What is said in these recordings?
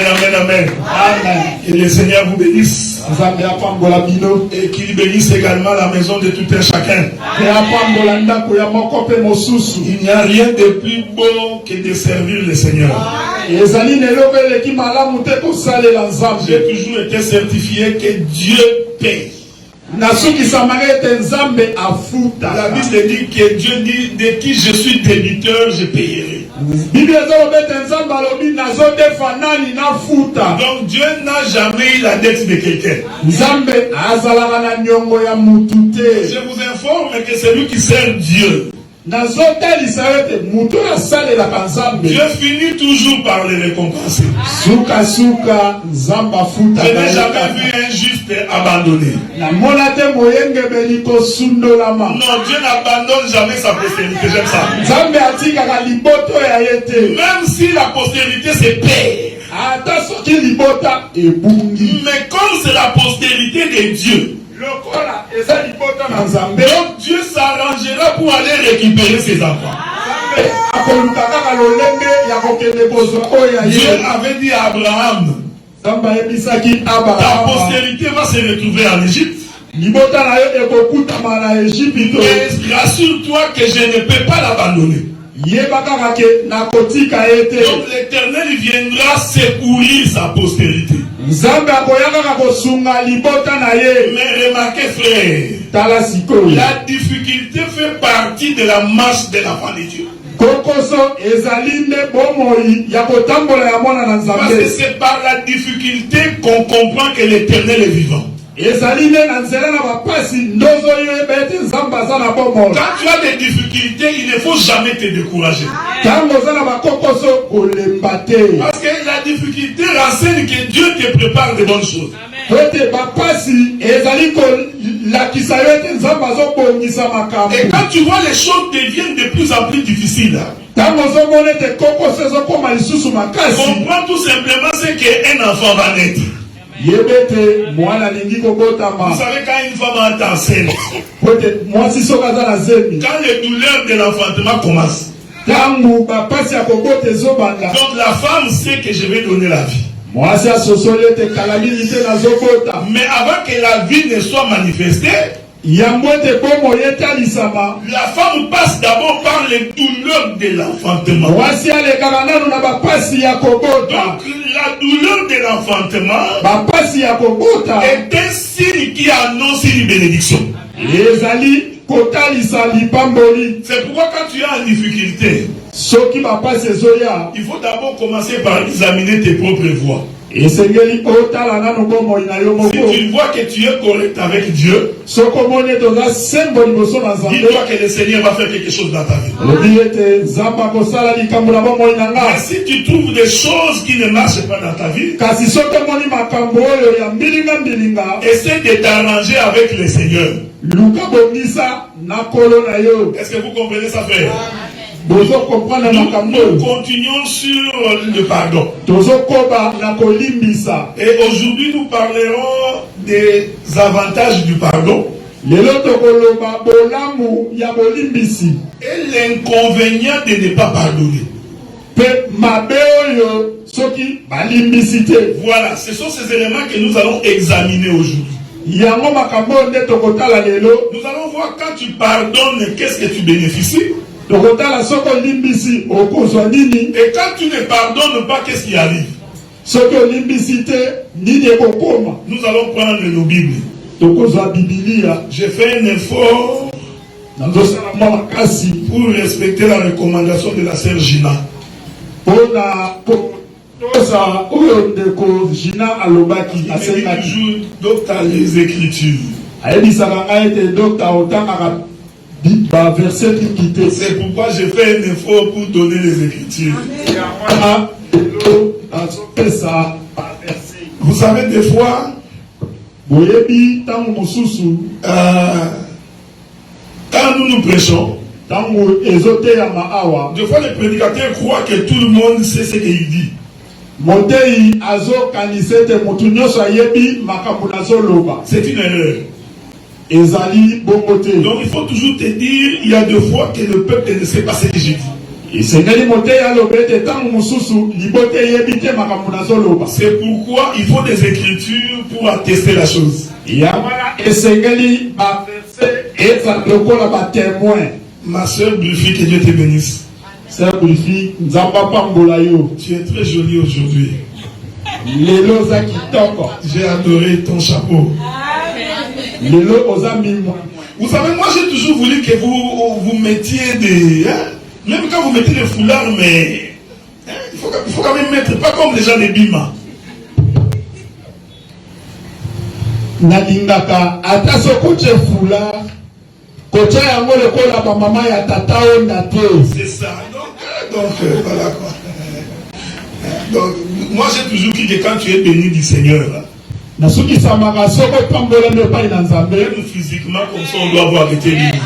amen, amen. Amen. Que le Seigneur vous bénisse. Et qu'il bénisse également la maison de tout un chacun. Il n'y a rien de plus beau que de servir le Seigneur. J'ai toujours été certifié que Dieu paie. La Bible dit que Dieu dit de qui je suis débiteur, je payerai. Donc Dieu n'a jamais eu la dette de quelqu'un. Je vous informe que c'est lui qui sert Dieu. Dieu finit toujours par les récompenser. Je n'ai jamais vu un juste abandonné. Non, Dieu n'abandonne jamais sa postérité. J'aime ça. Même si la postérité se perd. Mais comme c'est la postérité de Dieu, donc Dieu s'arrangera pour aller récupérer ses enfants. Dieu avait dit à Abraham, ta postérité va se retrouver en Égypte. Mais rassure-toi que je ne peux pas l'abandonner. Donc l'Éternel viendra secourir sa postérité. Mais remarquez frère, la difficulté fait partie de la marche de l'enfant de Dieu. Parce que c'est par la difficulté qu'on comprend que l'Éternel est vivant. Quand tu as des difficultés, il ne faut jamais te décourager. Parce que la difficulté renseigne que Dieu te prépare de bonnes choses. Et quand tu vois les choses deviennent de plus en plus difficiles, comprends tout simplement ce qu'un enfant va naître. Vous savez, quand une femme est enceinte, quand les douleurs de l'enfantement commencent, donc la femme sait que je vais donner la vie. Mais avant que la vie ne soit manifestée, la femme passe d'abord par les douleurs de l'enfantement. Donc la douleur de l'enfantement est un signe qui annonce une bénédiction. C'est pourquoi quand tu es en difficulté, il faut d'abord commencer par examiner tes propres voies. Si tu vois que tu es correct avec Dieu, dis-toi que le Seigneur va faire quelque chose dans ta vie. Mais si tu trouves des choses qui ne marchent pas dans ta vie, essaie de t'arranger avec le Seigneur. Est-ce que vous comprenez ça, frère? Nous continuons sur le pardon. Et aujourd'hui, nous parlerons des avantages du pardon et l'inconvénient de ne pas pardonner. Voilà, ce sont ces éléments que nous allons examiner aujourd'hui. Nous allons voir quand tu pardonnes, qu'est-ce que tu bénéficies. Et quand tu ne pardonnes pas, qu'est-ce qui arrive? Nous allons prendre nos Bibles. J'ai fait un effort pour respecter la recommandation de la sœur Gina. Toujours docteur les Écritures. C'est pourquoi j'ai fait un effort pour donner les Écritures. Vous savez, des fois, quand nous prêchons, des fois les prédicateurs croient que tout le monde sait ce qu'il dit. C'est une erreur. Donc il faut toujours te dire, il y a des fois que le peuple ne sait pas ce que j'ai dit. C'est pourquoi il faut des écritures pour attester la chose. Ma soeur Buffy, que Dieu te bénisse. Sœur Buffy, tu es très jolie aujourd'hui. J'ai adoré ton chapeau. Vous savez, moi j'ai toujours voulu que vous mettiez des... Hein? Même quand vous mettez des foulards, mais... Hein? Il faut quand même mettre, pas comme les gens de Bima. Nalingaka ataso koche foulard koche yango lekola ba mama ya tata onda te. C'est ça. Donc voilà quoi. Donc moi j'ai toujours dit que quand tu es béni du Seigneur, na suki samaka soko pambola ne pa ina nzambe, même physiquement comme ça on doit avoir été béni.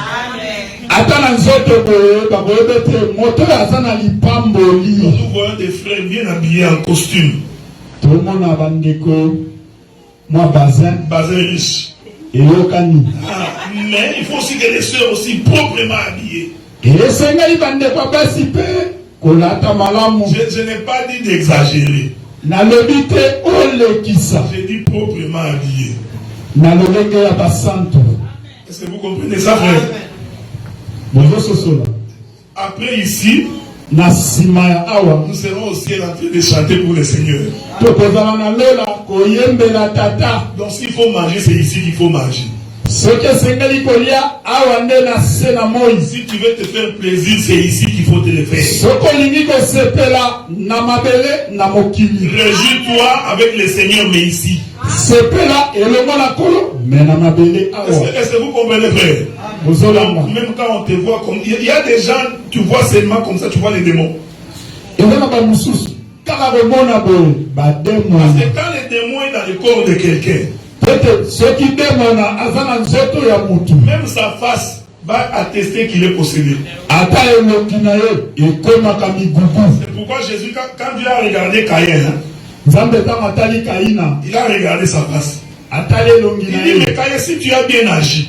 Ata na nzoto boye ba boye bete moto azana lipamboli. Nous voyons des frères bien habillés en costume. Tout le monde a bandeko. Moi, bazin riche. Et yokani. Mais il faut aussi que les sœurs aussi proprement habillées. Et les seigneurs, ils vont pas participer. Je n'ai pas dit d'exagérer. J'ai dit proprement habillées. Est-ce que vous comprenez ça, frère? Après ici, nous serons aussi en train de chanter pour le Seigneur. Donc s'il faut manger, c'est ici qu'il faut manger. Si tu veux te faire plaisir, c'est ici qu'il faut te le faire. Réjouis-toi avec le Seigneur, mais ici. Est-ce que vous comprenez, frère? Même quand on te voit comme... Il y a des gens, tu vois seulement comme ça, tu vois les démons. Parce que quand le démon est dans le corps de quelqu'un, même sa face va attester qu'il est possédé. C'est pourquoi Jésus, quand Dieu a regardé Caïn, il a regardé sa face. Il dit, mais Caïn, si tu as bien agi,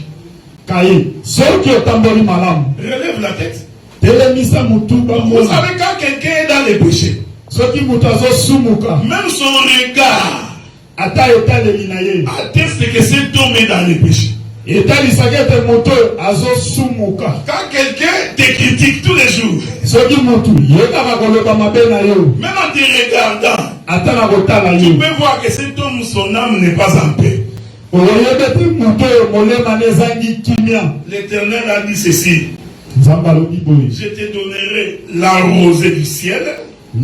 relève la tête. Vous savez, quand quelqu'un est dans les péchés, même son regard atteste que cet homme est dans les péchés. Quand quelqu'un te critique tous les jours, même en te regardant, tu peux voir que cet homme, son âme n'est pas en paix. L'Éternel a dit ceci: je te donnerai la rosée du ciel et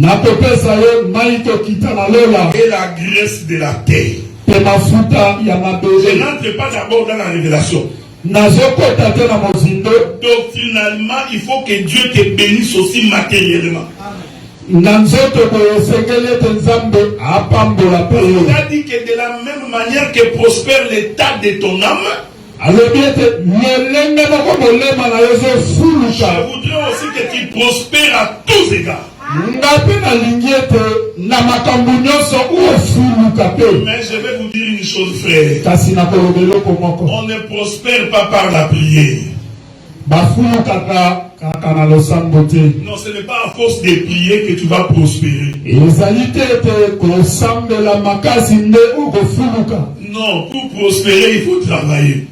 la graisse de la terre. Je n'entre pas d'abord dans la révélation. Doctrinalement, il faut que Dieu te bénisse aussi matériellement. Il a dit que de la même manière que prospère l'état de ton âme, je voudrais aussi que tu prospères à tous égards. Mais je vais vous dire une chose, frère. On ne prospère pas par la prière. Non, ce n'est pas à force de prier que tu vas prospérer. Non, pour prospérer, il faut travailler.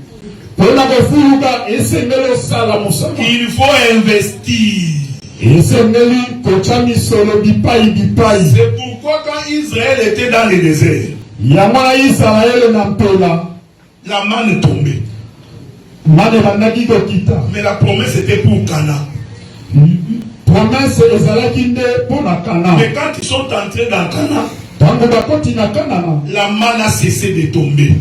Il faut investir. C'est pourquoi quand Israël était dans le désert, la manne tombait. Mais la promesse était pour Cana. Mais quand ils sont entrés dans Cana, la manne a cessé de tomber.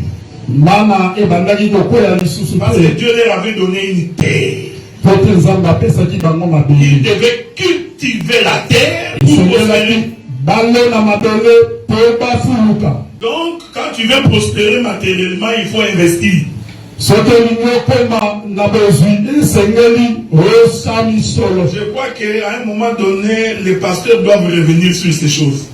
Parce que Dieu leur avait donné une terre. Ils devaient cultiver la terre pour prospérer. Donc, quand tu veux prospérer matériellement, il faut investir. Je crois qu'à un moment donné, les pasteurs doivent revenir sur ces choses.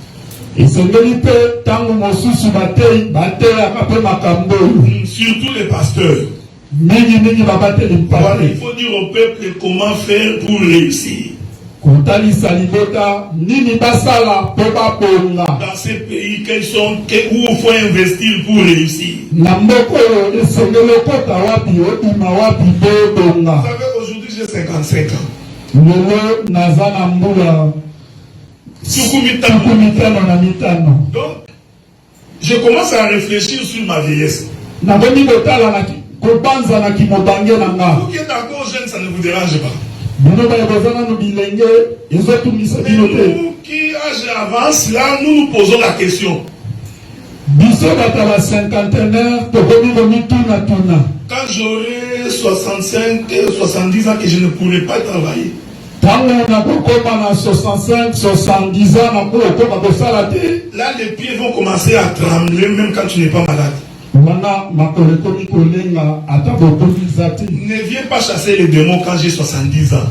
Surtout les pasteurs. Voilà, il faut dire au peuple comment faire pour réussir. Dans ces pays, où il faut investir pour réussir. Vous savez, aujourd'hui j'ai 55 ans. Donc, je commence à réfléchir sur ma vieillesse. Vous qui êtes encore jeune, ça ne vous dérange pas. Mais nous qui âge avance, là, nous nous posons la question. Quand j'aurai 65, 70 ans que je ne pourrai pas travailler. Là, les pieds vont commencer à trembler même quand tu n'es pas malade. Ne viens pas chasser les démons quand j'ai 70 ans.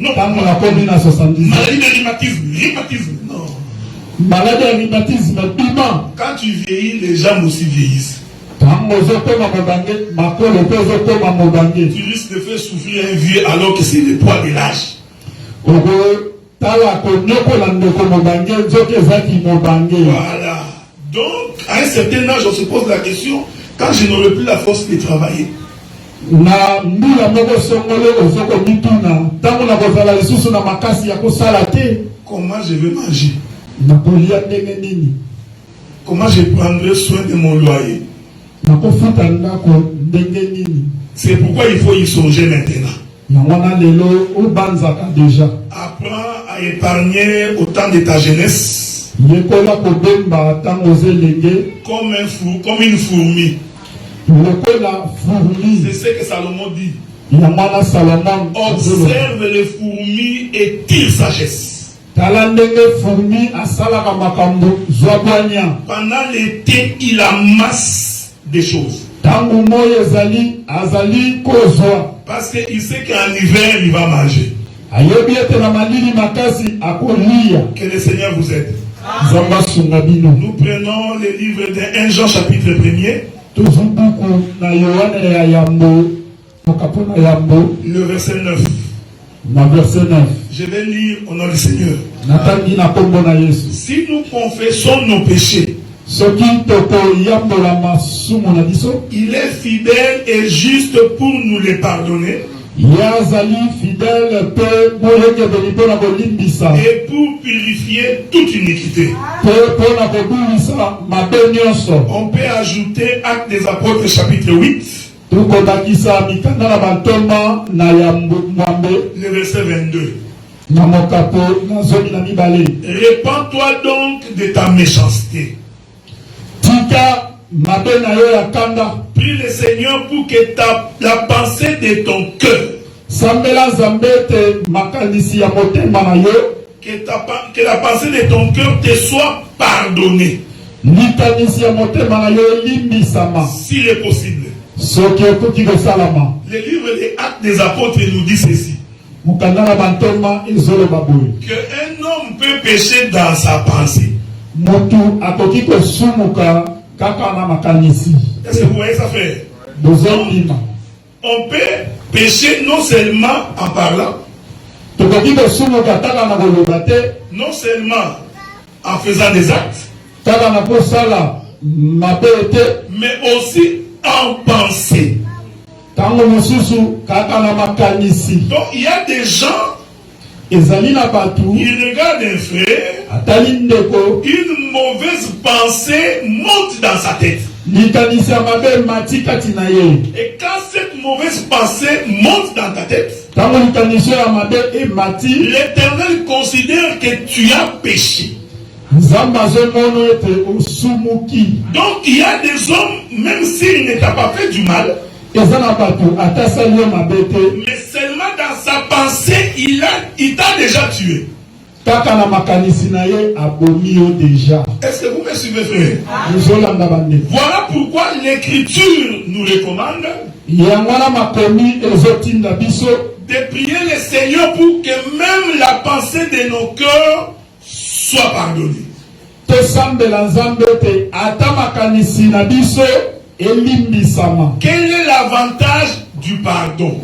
Non, maladie de rhumatisme, non. Maladie de rhumatisme, quand tu vieillis, les jambes aussi vieillissent. Tu risques de faire souffrir un vieux alors que c'est le poids de l'âge. Voilà. Donc, à un certain âge, on se pose la question, quand je n'aurai plus la force de travailler. Comment je vais manger? Comment je prendrai soin de mon loyer? C'est pourquoi il faut y songer maintenant. Apprends à épargner au temps de ta jeunesse comme une fourmi. C'est ce que Salomon dit. Observe les fourmis et tire sagesse. Pendant l'été, il amasse des choses. Parce qu'il sait qu'en hiver, il va manger. Que le Seigneur vous aide. Nous prenons le livre de 1 Jean chapitre 1er. Le verset 9. Je vais lire au nom du Seigneur. Si nous confessons nos péchés, il est fidèle et juste pour nous les pardonner et pour purifier toute iniquité. On peut ajouter Actes des Apôtres chapitre 8. Le verset 22. Répands-toi donc de ta méchanceté. Prie le Seigneur pour que la pensée de ton cœur, que la pensée de ton cœur te soit pardonnée. S'il est possible. Le livre des Actes des Apôtres nous dit ceci. Qu'un homme peut pécher dans sa pensée. Est-ce que vous voyez ça faire? On peut pécher non seulement en parlant, non seulement en faisant des actes, mais aussi en pensée. Donc il y a des gens, ils regardent un frère, une mauvaise pensée monte dans sa tête. Et quand cette mauvaise pensée monte dans ta tête, l'Éternel considère que tu as péché. Donc il y a des hommes, même s'il ne t'a pas fait du mal, mais seulement dans sa pensée, il t'a déjà tué. Est-ce que vous me suivez, frère? Voilà pourquoi l'Écriture nous recommande de prier le Seigneur pour que même la pensée de nos cœurs soit pardonnée. Quel est l'avantage du pardon?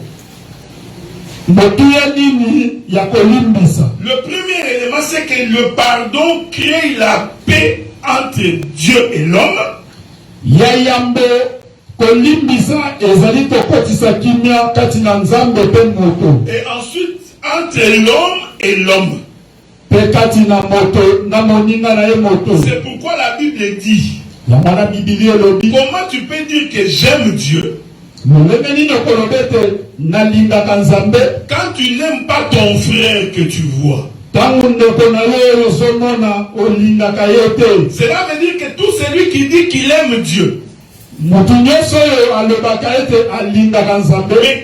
Le premier élément, c'est que le pardon crée la paix entre Dieu et l'homme. Et ensuite, entre l'homme et l'homme. C'est pourquoi la Bible dit, comment tu peux dire que j'aime Dieu quand tu n'aimes pas ton frère que tu vois? Cela veut dire que tout celui qui dit qu'il aime Dieu mais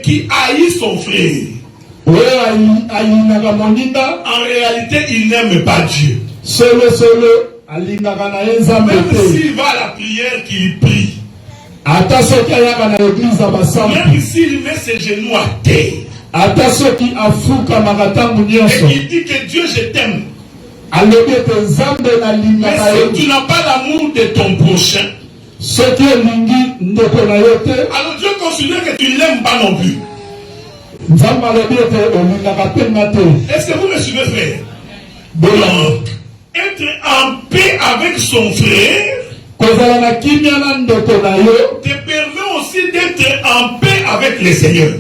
qui haït son frère, en réalité il n'aime pas Dieu. Même s'il va à la prière qu'il prie, même s'il met ses genoux à terre et qu'il dit que Dieu je t'aime, mais si tu n'as pas l'amour de ton prochain, alors Dieu considère que tu ne l'aimes pas non plus. Est-ce que vous me suivez, frère? Donc, être en paix avec son frère te permet aussi d'être en paix avec le Seigneur.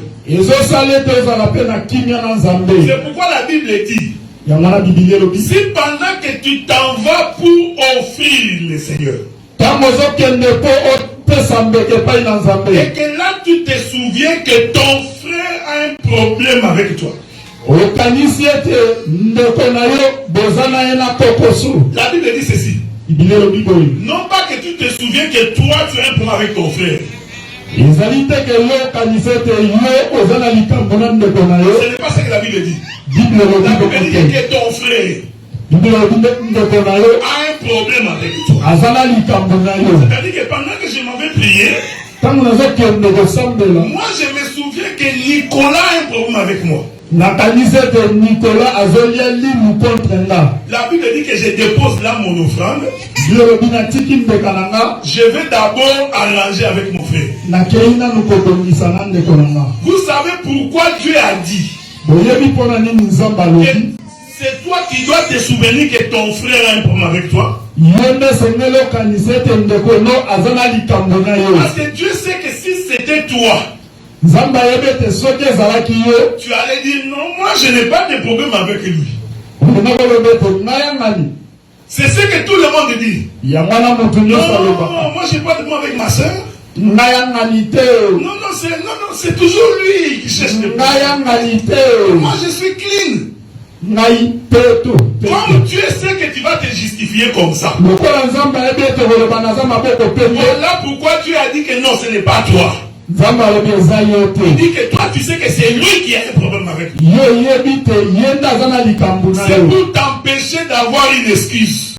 C'est pourquoi la Bible dit, si pendant que tu t'en vas pour offrir le Seigneur, et que là tu te souviens que ton frère a un problème avec toi, la Bible dit ceci. Non pas que tu te souviens que toi tu as un problème avec ton frère. Ce n'est pas ce que la Bible dit. La Bible dit que ton frère a un problème avec toi. C'est-à-dire que pendant que je m'avais prié, moi je me souviens que Nicolas a un problème avec moi. La Bible dit que je dépose là mon offrande. Je vais d'abord arranger avec mon frère. Vous savez pourquoi Dieu a dit que c'est toi qui dois te souvenir que ton frère a un problème avec toi? Parce que Dieu sait que si c'était toi, tu allais dire non, moi je n'ai pas de problème avec lui. C'est ce que tout le monde dit. Non, moi je n'ai pas de problème avec ma soeur. Non, c'est toujours lui qui cherche le problème. Moi je suis clean. Comme Dieu sait que tu vas te justifier comme ça. Voilà pourquoi Dieu a dit que non, ce n'est pas toi. Il dit que toi tu sais que c'est lui qui a un problème avec lui. C'est pour t'empêcher d'avoir une excuse.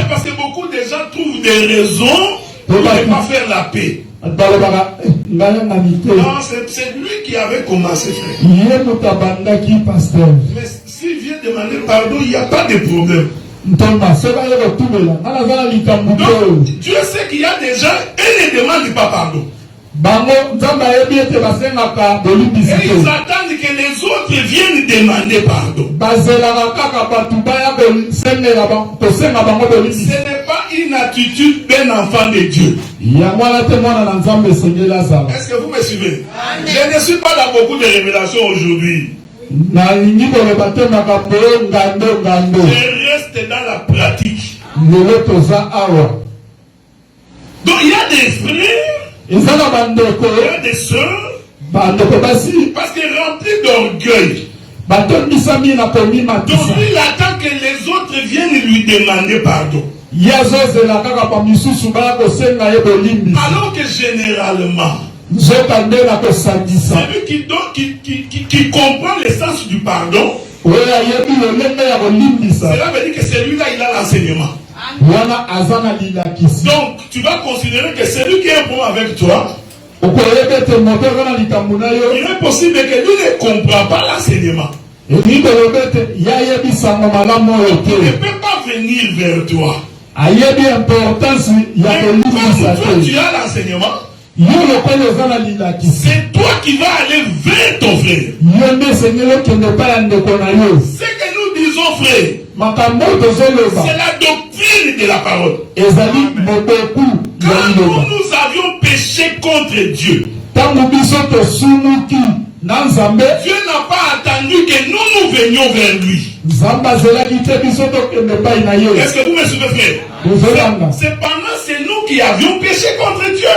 Parce que beaucoup de gens trouvent des raisons pour ne pas faire la paix. Non, c'est lui qui avait commencé, frère. Mais s'il vient demander pardon, il n'y a pas de problème. Donc, Dieu sait qu'il y a des gens et ne demandent pas pardon. Et ils attendent que les autres viennent demander pardon. Ce n'est pas une attitude d'un enfant de Dieu. Est-ce que vous me suivez? Je ne suis pas dans beaucoup de révélations aujourd'hui. Je reste dans la pratique. Donc il y a des frères, il y a des sœurs, parce que rempli d'orgueil. Donc lui il attend que les autres viennent lui demander pardon. Alors que généralement, celui qui comprend le sens du pardon, cela veut dire que celui-là il a l'enseignement. Donc tu vas considérer que celui qui est un problème avec toi, il est possible que lui ne comprend pas l'enseignement. Il ne peut pas venir vers toi. Mais comme toi tu as l'enseignement, C'est toi qui vas aller vers ton frère. Ce que nous disons, frère, c'est la doctrine de la parole. Quand nous avions péché contre Dieu, Dieu n'a pas attendu que nous venions vers lui. Est-ce que vous me suivez, frère? Cependant, c'est nous qui avions péché contre Dieu.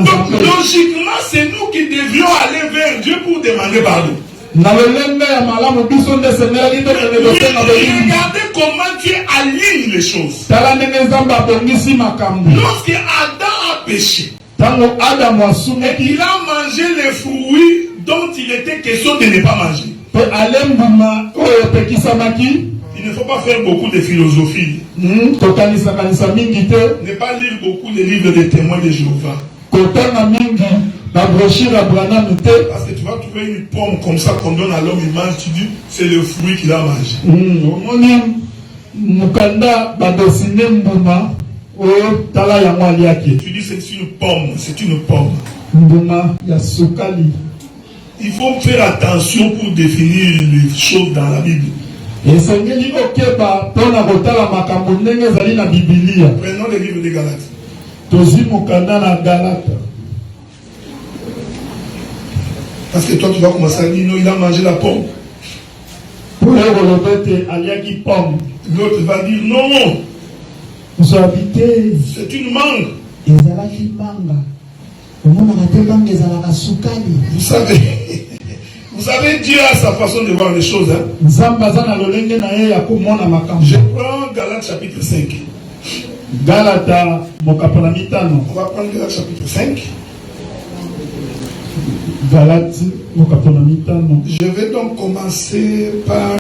Donc, logiquement, c'est nous qui devions aller vers Dieu pour demander pardon. Regardez comment Dieu aligne les choses. Lorsque Adam a péché, et il a mangé les fruits dont il était question de ne pas manger. Il ne faut pas faire beaucoup de philosophie. Ne pas lire beaucoup de livres des témoins de Jéhovah. Parce que tu vas trouver une pomme comme ça qu'on donne à l'homme, il mange, tu dis c'est le fruit qu'il a mangé. Tu dis c'est une pomme, c'est une pomme. Il faut faire attention pour définir les choses dans la Bible. Prenons le livre de Galates. Parce que toi tu vas commencer à dire non, il a mangé la pomme. L'autre va dire non, c'est une mangue. Vous savez, Dieu a sa façon de voir les choses. Hein? Je prends Galates chapitre 5. On va prendre Galates chapitre 5. Je vais donc commencer par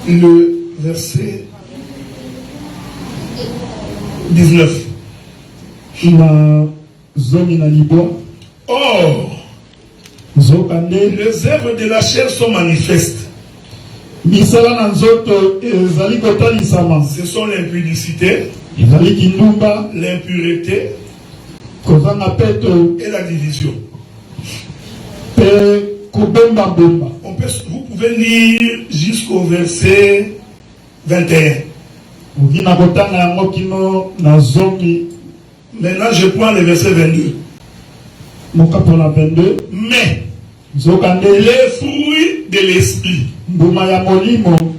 le verset 19. Or, les œuvres de la chair sont manifestes. Ce sont l'impudicité, l'impureté et la division. Vous pouvez lire jusqu'au verset 21. Maintenant, je prends le verset 22. Mais les fruits de l'esprit.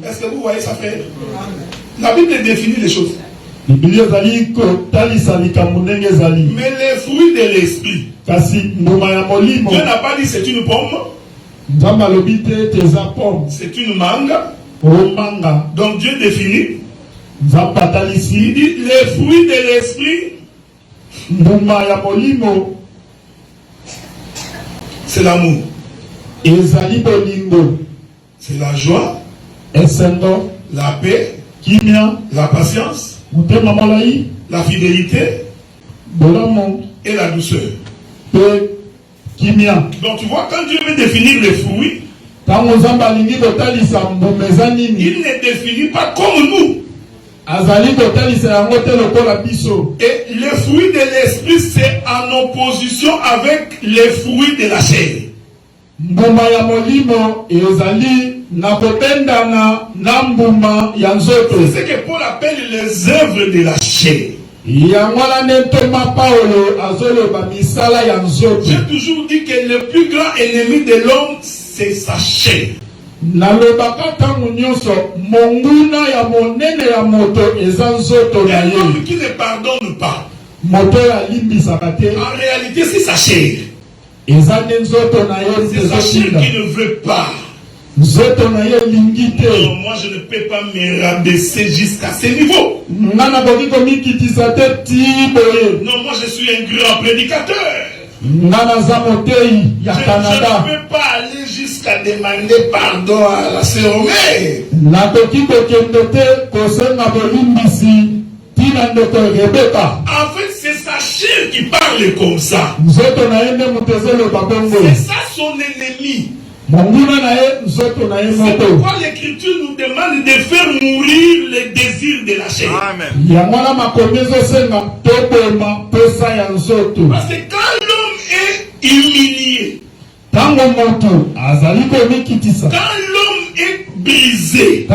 Est-ce que vous voyez ça faire? La Bible définit les choses. Mais les fruits de l'esprit. Dieu n'a pas dit c'est une pomme. C'est une mangue. Donc Dieu définit. Il dit les fruits de l'esprit. C'est l'amour. C'est la joie. La paix. La patience. La fidélité. Et la douceur. Donc tu vois, quand Dieu veut définir les fruits, il ne définit pas comme nous. Et les fruits de l'esprit, c'est en opposition avec les fruits de la chair. C'est ce que Paul appelle les œuvres de la chair. J'ai toujours dit que le plus grand ennemi de l'homme, c'est sa chair. Et l'homme qui ne pardonne pas, en réalité c'est sa chair. C'est sa chair qui ne veut pas. Non, moi je ne peux pas me rabaisser jusqu'à ce niveau. Non, moi je suis un grand prédicateur. Je ne peux pas aller jusqu'à demander pardon à la sœur Omé. En fait, c'est sa chair qui parle comme ça. C'est ça son ennemi. C'est pourquoi l'Écriture nous demande de faire mourir les désirs de la chair. Parce que quand l'homme est humilié, quand l'homme est brisé,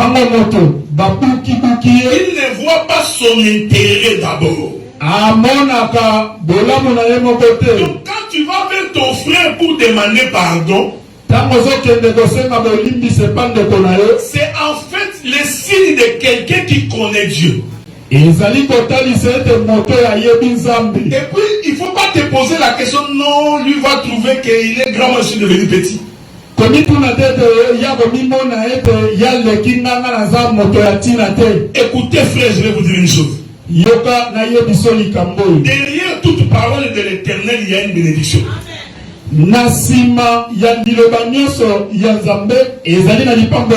il ne voit pas son intérêt d'abord. Donc quand tu vas vers ton frère pour demander pardon, c'est en fait le signe de quelqu'un qui connaît Dieu. Et puis il ne faut pas te poser la question, non, lui va trouver qu'il est grand, moi je suis devenu petit. Écoutez frère, je vais vous dire une chose. Derrière toute parole de l'Éternel, il y a une bénédiction.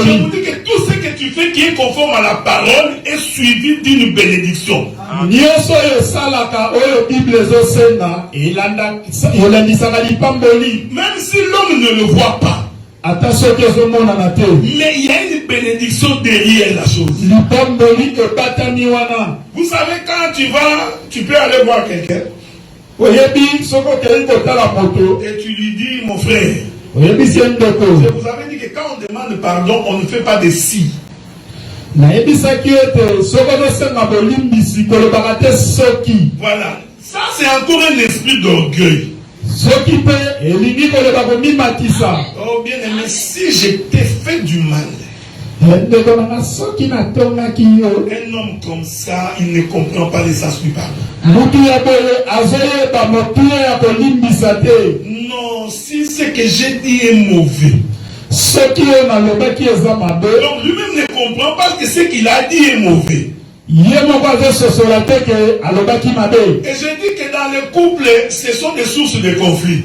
Je vous dis que tout ce que tu fais qui est conforme à la parole est suivi d'une bénédiction. Même si l'homme ne le voit pas, mais il y a une bénédiction derrière la chose. Vous savez, quand tu peux aller voir quelqu'un et tu lui dis, mon frère, je vous avais dit que quand on demande pardon, on ne fait pas de si. Voilà, ça c'est encore un esprit d'orgueil. Oh bien aimé, si je t'ai fait du mal, un homme comme ça, il ne comprend pas les sens du pardon. Non, si ce que j'ai dit est mauvais, donc lui-même ne comprend pas que ce qu'il a dit est mauvais. Et je dis que dans le couple, ce sont des sources de conflit.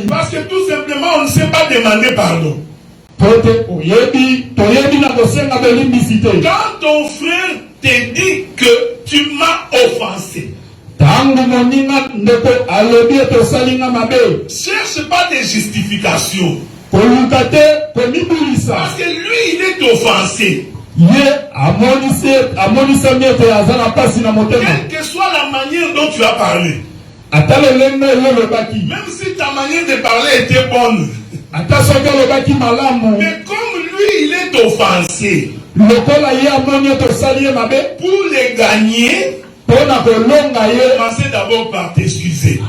Parce que tout simplement, on ne sait pas demander pardon. Quand ton frère te dit que tu m'as offensé, cherche pas de justification. Parce que lui, il est offensé. Quelle que soit la manière dont tu as parlé, même si ta manière de parler était bonne, mais comme lui, il est offensé, pour les gagner, commencez d'abord par t'excuser.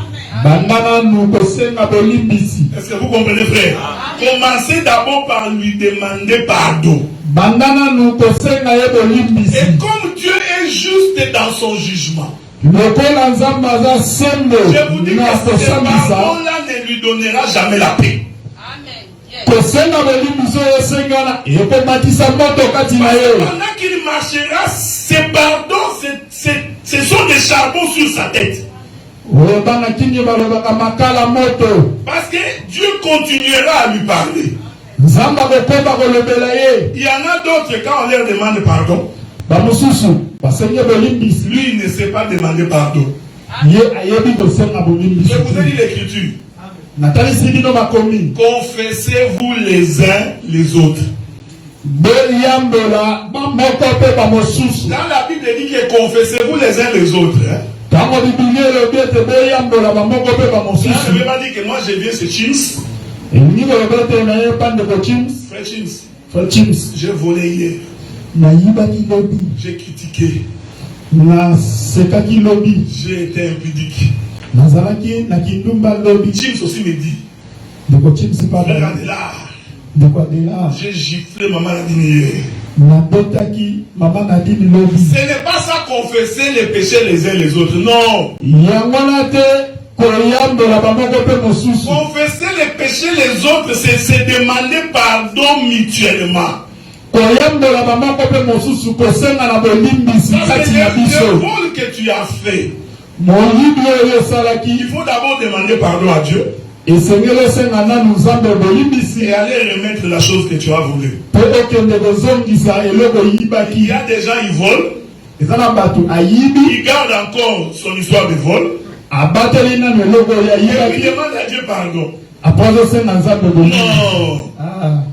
Est-ce que vous comprenez, frère? Commencez d'abord par lui demander pardon. Et comme Dieu est juste dans son jugement, je vous dis que ce pardon-là ne lui donnera jamais la paix. Parce que pendant qu'il marchera, ces pardons, ce sont des charbons sur sa tête. Parce que Dieu continuera à lui parler. Il y en a d'autres, quand on leur demande pardon, lui il ne sait pas demander pardon. Je vous ai dit l'Écriture. Confessez-vous les uns les autres. Dans la Bible il dit que confessez-vous les uns les autres. Ça ne veut pas dire que moi je viens, c'est Chims. Frère Chims, j'ai volé hier. J'ai critiqué. J'ai été impudique. Chims aussi me dit. Frère Adela, j'ai giflé maman Nadine hier. Ce n'est pas ça confesser les péchés les uns les autres, non. Confesser les péchés les autres, c'est demander pardon mutuellement. Parce que le vol que tu as fait, il faut d'abord demander pardon à Dieu. Et aller remettre la chose que tu as voulu. Il y a des gens, ils volent. Ils gardent encore son histoire de vol. Abatelina no logo ya Et yeba puis demande à Dieu pardon. apozo senga nzambe bolingo. Non.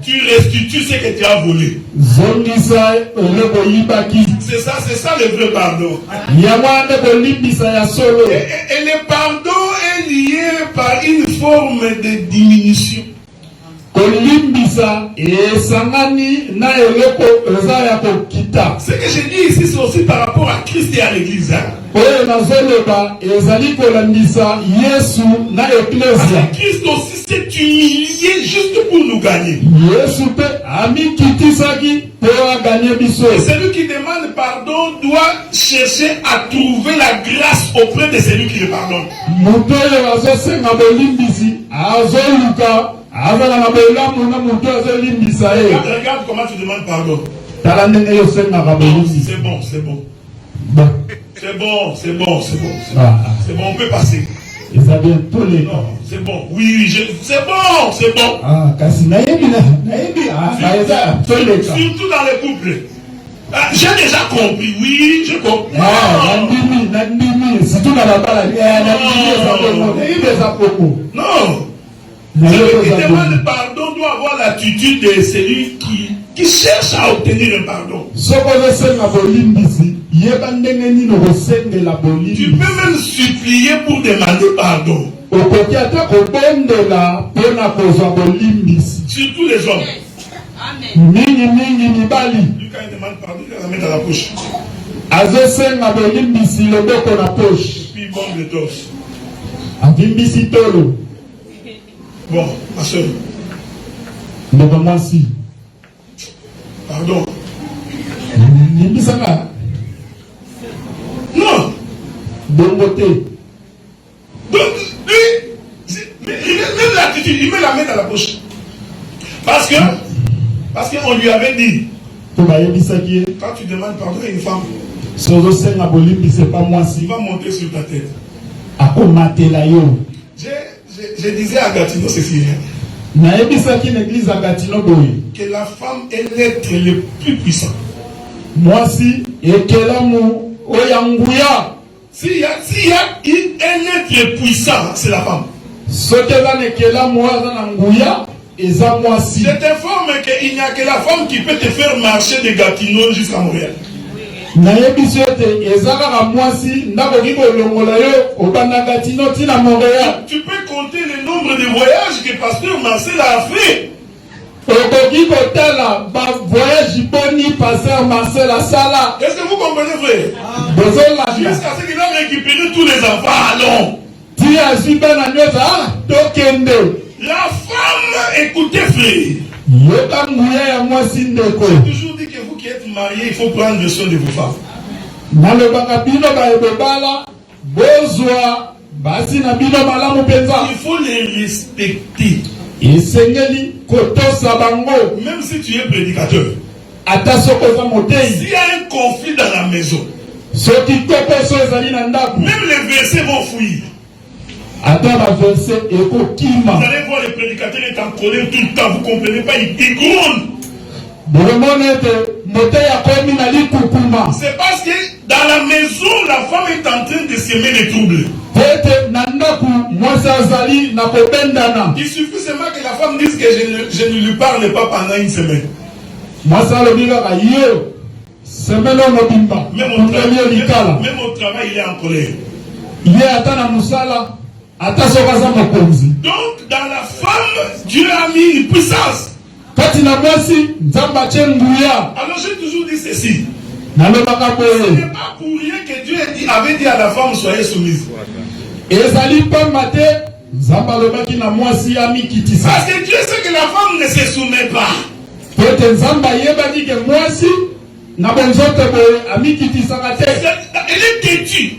Tu restitues ce que tu as volé. Zongisa logo yibaki. C'est ça le vrai pardon. Yamande bolimbisa ya solo. Et le pardon est lié par une forme de diminution. Kolimbisa esangani na eloko eza ya kokita. Ce que je dis ici, c'est aussi par rapport à Christ et à l'église. Oyo nazoloba ezali kolandisa Yesu na eklesia. Christ aussi s'est humilié juste pour nous gagner. Yesu pe amikitisaki po aganye biso. Et celui qui demande pardon doit chercher à trouver la grâce auprès de celui qui le pardonne. Muto oyo azosenga bolimbisi azoluka azala na bolamu na muto azolimbisa ye. Regarde comment tu demandes pardon. Tala ndenge yo senga bolimbisi. C'est bon, c'est bon. Bon. C'est bon, c'est bon, c'est bon. C'est bon, on peut passer. Et ça vient tous les temps. C'est bon, oui, c'est bon, c'est bon. Ah, kasi nayebi tous les temps. Surtout dans les couples. J'ai déjà compris, oui, je comprends. Surtout dans la balle, non. Celui qui demande pardon doit avoir l'attitude de celui qui cherche à obtenir un pardon. Tu peux même supplier pour demander pardon. Surtout les hommes. Amen. Lui, quand il demande pardon, il va la mettre à la poche. Puis il bombe le torse. Bon, ma soeur. Pardon. Non. Donc, lui, même l'attitude, il met la main dans la poche. Parce qu'on lui avait dit, quand tu demandes pardon à une femme, il va monter sur ta tête. Je disais à Gatineau ceci. Que la femme est l'être le plus puissant. S'il y a un être puissant, c'est la femme. Je t'informe qu'il n'y a que la femme qui peut te faire marcher de Gatineau jusqu'à Montréal. Tu peux compter le nombre de voyages que Pasteur Marcel a fait. Est-ce que vous comprenez, frère? Jusqu'à ce qu'il a récupéré tous les enfants. Allons. La femme, écoutez, frère. J'ai toujours dit que vous qui êtes mariés, il faut prendre soin de vos femmes. Il faut les respecter. Même si tu es prédicateur. S'il y a un conflit dans la maison, même les versets vont fuir. Vous allez voir les prédicateurs est en colère tout le temps, vous ne comprenez pas, ils gronde. C'est parce que dans la maison, la femme est en train de semer des troubles. Il suffit seulement que la femme dise que je ne lui parle pas pendant une semaine. Même au travail, il est en colère. Donc, dans la femme, Dieu a mis une puissance. Alors, j'ai toujours dit ceci. Ce n'est pas pour rien que Dieu avait dit à la femme, soyez soumise. Parce que Dieu sait que la femme ne se soumet pas. Elle est têtue.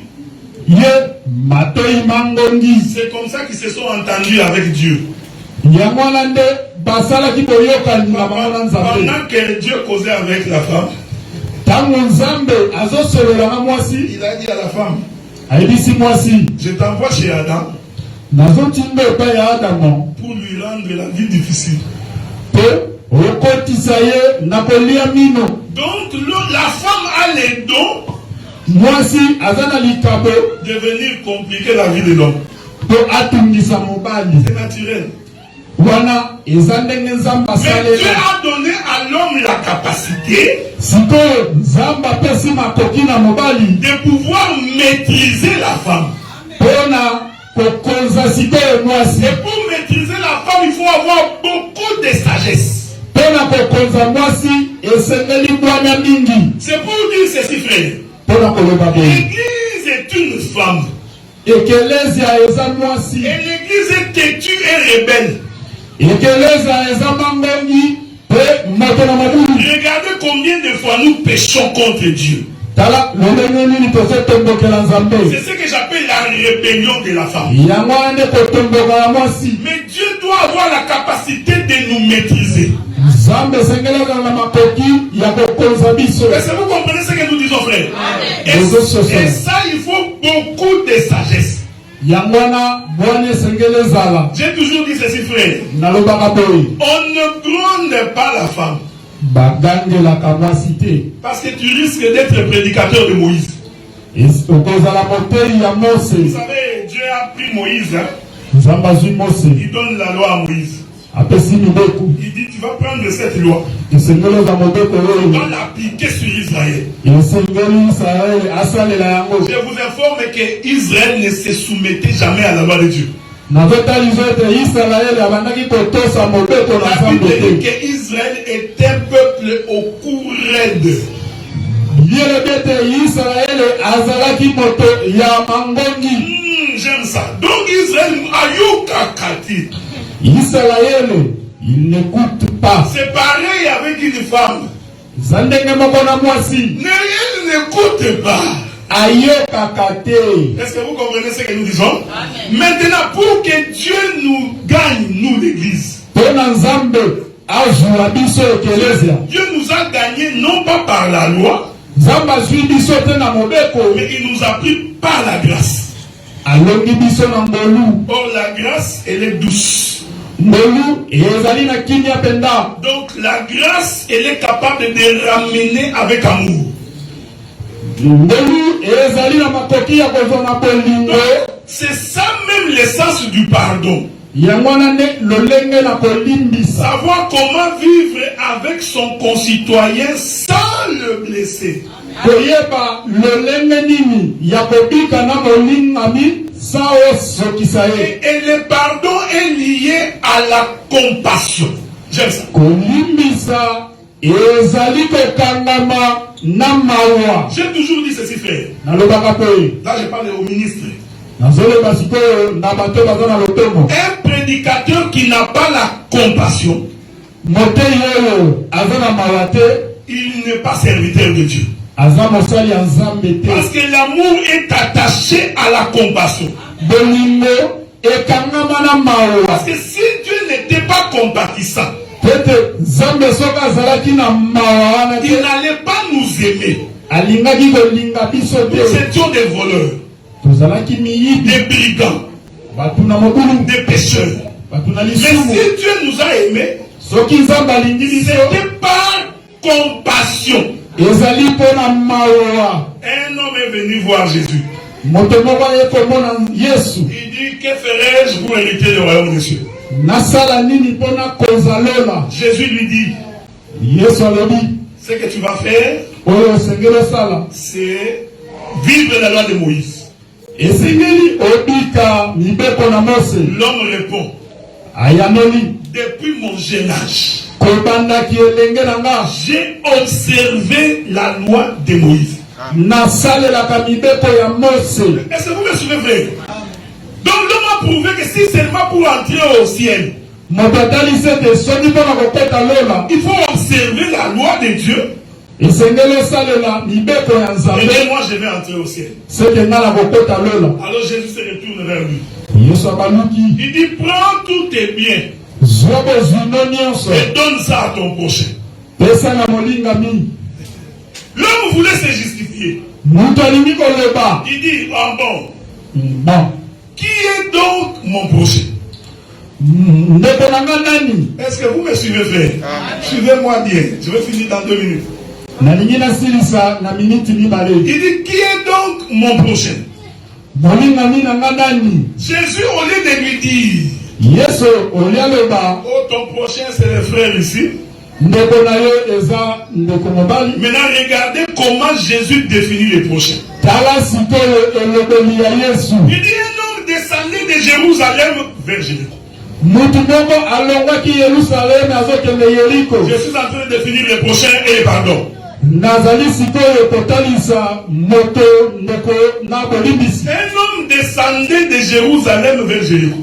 C'est comme ça qu'ils se sont entendus avec Dieu. Pendant que Dieu causait avec la femme, il a dit à la femme, je t'envoie chez Adam pour lui rendre la vie difficile. Donc la femme a les dons mwasi azana likabo de venir compliquer la vie de l'homme. to atungisa mobali. C'est naturel. Wana ezandenge nzamba Mais Dieu salela. a donné à l'homme la capacité Sikoyo nzamba pesi makoki na mobali de pouvoir maîtriser la femme. pona kokonza sikoyo mwasi. Et pour maîtriser la femme, il faut avoir beaucoup de sagesse. Pona kokonza mwasi esengeli bwana mingi. C'est pour dire ceci, frère. Pona koloba boye. L'église est une femme. Ekelezia eza mwasi. Et l'église est têtue et rebelle. Ekelezia eza mangongi pe moto na mabulu. Regardez combien de fois nous péchons contre Dieu. Tala lolenge nini tozotombokela nzambe. C'est ce que j'appelle la rébellion de la femme. Yango ande kotomboka ya mwasi. Mais Dieu doit avoir la capacité de nous maîtriser. Nzambe esengelaka na makoki ya kokonza biso. Est-ce que vous comprenez ce que nous disons, frère? Et ça, il faut beaucoup de sagesse. Yango wana bwana esengele ezala. J'ai toujours dit ceci, frère. Nalobaka boye. On ne gronde pas la femme. Bagangelaka mwasi te. Parce que tu risques d'être prédicateur de Moïse. Okozala moteli ya Mose. Vous savez, Dieu a pris Moïse. Nzambe azwi Mose. Il donne la loi à Moïse. Apesi mibeko. Il dit, tu vas prendre cette loi. Esengeli oza mobeko Tu oyo. vas l'appliquer sur Israël. Esengeli Israeli asalela yango. Je vous informe que Israël ne se soumettait jamais à la loi de Dieu. Nazotalizo ete Israeli abandaki kotosa mobeko na La Nzambe Bible dit te. que Israël est un peuple au cou raide. Yebi ete Israeli azalaki moto ya mangongi. J'aime ça. Donc Israël ayuka kati. Israeli, il n'écoute pas. C'est pareil avec une femme. Zandenge moko na mwasi. Elle n'écoute pas. Ayokaka te. Est-ce que vous comprenez ce que nous disons? Maintenant, pour que Dieu nous gagne, nous l'église, Pona Nzambe azwa biso ekelezia. Dieu nous a gagné non pas par la loi, Nzambe azwi biso te na mobeko. mais il nous a pris par la grâce. Alongi biso na mbolu. Or la grâce, elle est douce. Mbolu ezali na kimia penda. Donc la grâce, elle est capable de ramener avec amour. Mbolu ezali na makoki ya kozwa na bolingo. C'est ça même l'essence du pardon. Yango wana nde lolenge na kolimbisa. Savoir comment vivre avec son concitoyen sans le blesser. Koyeba lolenge nini ya kobika na molingami sao sokisa ye. Et le pardon est lié à la compassion. J'aime ça. Kolimbisa ezali kokangama na mawa. J'ai toujours dit ceci, frère. Nalobaka poye. Là, je parle au ministre. Nazoloba sikoyo na bato baza na lotomo. Un prédicateur qui n'a pas la compassion, Motei oyo aza na mawa te. il n'est pas serviteur de Dieu. Aza mosali ya Nzambe te. Parce que l'amour est attaché à la compassion. Bolingo ekangama na mawa. Parce que si Dieu n'était pas compatissant, Tete Nzambe soka azalaki na mawa wana il te. n'allait pas nous aimer. Alingaki kolinga biso Nous te. étions des voleurs, Tozalaki miyibi. des brigands, Batu na mobulu. des pécheurs. Batu na Mais lisumu. si Dieu nous a aimés, Soki Nzambe alingi biso. c'était par compassion. Ezali pona mawa. Un homme est venu voir Jésus. Moto moko ye komona Yesu. Il dit, que ferais-je pour hériter le royaume des cieux? Nasala nini pona kozalola. Jésus lui dit, Yesu alobi. ce que tu vas faire, Oyo osengeli osala. c'est vivre la loi de Moïse. Esengeli obika mibeko na Mose. L'homme répond, Ayanoli. depuis mon jeune âge, Kobandaki elenge na nga. j'ai observé la loi de Moïse. Nasalelaka mibeko ya Mose. Est-ce que vous me suivez, frère? Donc l'homme a prouvé que si seulement pour entrer au ciel, Moto atalisi ete soki mpona kokota lola. il faut observer la loi de Dieu. Esengeli osalela mibeko ya Et Nzambe. bien moi je vais entrer au ciel. Seke nga na kokota lola. Alors Jésus se retourne vers lui. Yesu abaluki. Il dit, prends tous tes biens Zwa bozwino nyonso. et donne ça à ton prochain. Pesa na molingami. L'homme voulait se justifier. Mutu alingi koloba. Il dit, ah bon, Bon. qui est donc mon prochain? Ndeko na nga nani? Est-ce que vous me suivez, frère? Suivez-moi bien. Je vais finir dans 2 minutes. Il dit, qui est donc mon prochain? Jésus, au lieu de lui dire, oh, ton prochain c'est le frère ici. Maintenant, regardez comment Jésus définit les prochains. Il dit, un homme descendait de Jérusalem vers Jéricho. Je suis en train de définir les prochains et pardon. Un homme descendait de Jérusalem vers Jéricho.